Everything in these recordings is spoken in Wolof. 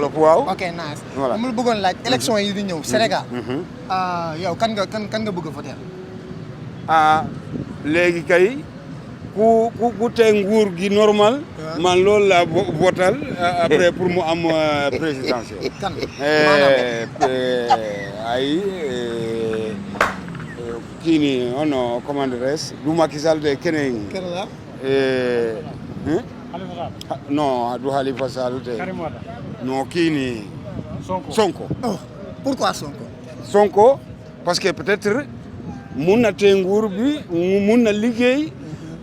waaw. ok nice. voilà mu bëggoon laaj élection yi di ñëw Sénégal. yow kan nga bëgg a voter. léegi kay ku tey nguur gi normal. man loolu laa votal après pour mu am présidentiel. kan ay kii nii non comment dirais-je du Macky Sall de keneen. kan la. non du Khalifa Sall de. non kii nii. Sonko. oh pourquoi Sonko. Sonko parce que peut-être mun na tee nguur bi mun na liggéey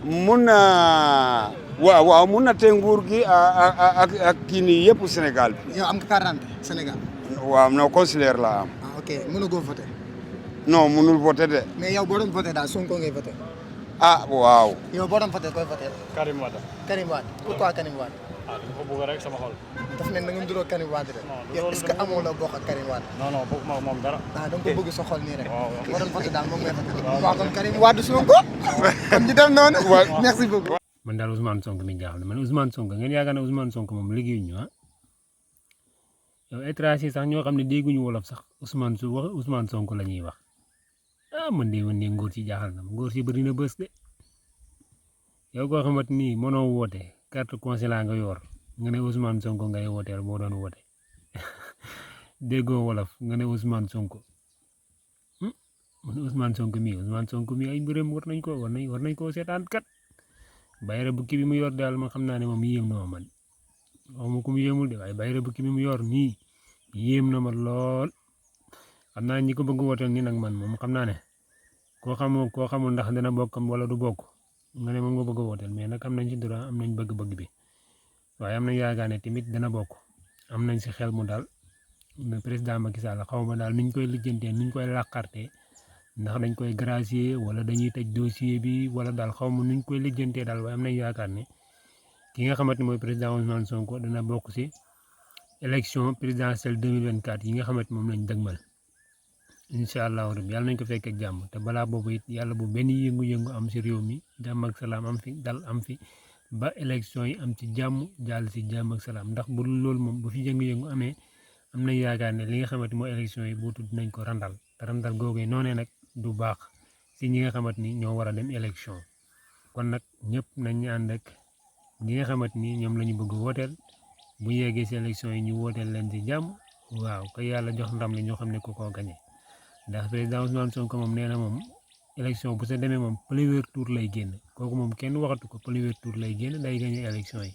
mun na waaw mun na tee nguur gi ak kii nii yëpp Sénégal bi. yow am nga carte d'identité Sénégal. waaw non consulaire la am. ok mënugoo voter. non munul voter de. mais yow boo doon voter daal Sonko ngay voter. waaw. yow boo doon voter koy voter. Karim Wade. Karim Wade pourquoi Karim Wade. dama ko bëgg rek sama xol. daf ne na nga nduroo Karim Wade rek. yow est-ce que amoo la bokk ak Karim Wade. non bokk ma moom dara. da nga ko bëgg sa xol nii rek. boo doon voter daal moom ngay voter. waaw kon Karim Wade Sonko. kon ñu dem noonu. merci beaucoup. man daal Ousmane Sonko mi jaaxal na man Ousmane Sonko ngeen yaakaar ne Ousmane Sonko moom liggéeyuñu yow étranger sax ñoo xam ne dégguñu wolof sax Ousmane Sonko la ñuy wax man de ngóor ci jaaxal na ngóor ci bëri na bës de yow koo xamante ni mënoo woote carte consulat nga yor nga ne Ousmane Sonko ngay wooteel boo doon woote déggoo wolof nga ne Ousmane Sonko man Ousmane Sonko mi ay mbiram war nañ koo seetaan kat bayra bukki bi mu yor daal ma xam naa ne moom yéem na ma man waxuma ku mu yéemul de waaye bayra bukki bi mu yor nii yéem na ma lool xam naa ñi ko bëgg wooteel nii nag man moom xam naa ne koo xamul ndax dina bokkam wala du bokk nga ne moom nga bëgg a wooteel mais nag am nañ ci droit am nañ bëgg-bëgg bi waaye am nañ yaakaar ne tamit dina bokk am nañ si xel mu daal ne président Macky Sall xaw ma daal nuñ koy lijjantee nuñ koy làqartee ndax dañ koy gracier wala dañuy tëj dossier bi wala daal xaw ma nuñ koy lijjantee daal waaye am nañ yaakaar ne ki nga xamante ne mooy président Ousmane Sonko dana bokk si élection présidentielle 2024 yi nga xamante moom lañ dëgmal incha allahu rabbi yàlla nañ ko fekk ak jàmm te balaa boobu it yàlla bu benn yëngu-yëngu am si réew mi jàmm ak salaam am fi dal am fi ba élection yi am ci jàmm jàll si jàmm ak salaam ndax bu loolu moom bu fi yëngu-yëngu amee am nañ yaakaar ne li nga xamante mooy élection yi buutu dinañ ko randal te randal googu noonee nag du baax si ñi nga xamante ni ñoo war a dem élection kon nag ñëpp nañ ànd ak ñi nga xamante ni ñoom la ñu bëgg wooteel bu yeggee si élection yi ñu wooteel leen si jàmm waaw ko yàlla jox ndam li ñoo xam ne ku ko gañe ndax président Ousmane Sonko moom nee na moom élection bu sa demee moom premier tour lay génn kooku moom kenn waxatu ko premier tour lay génn day gañe élection yi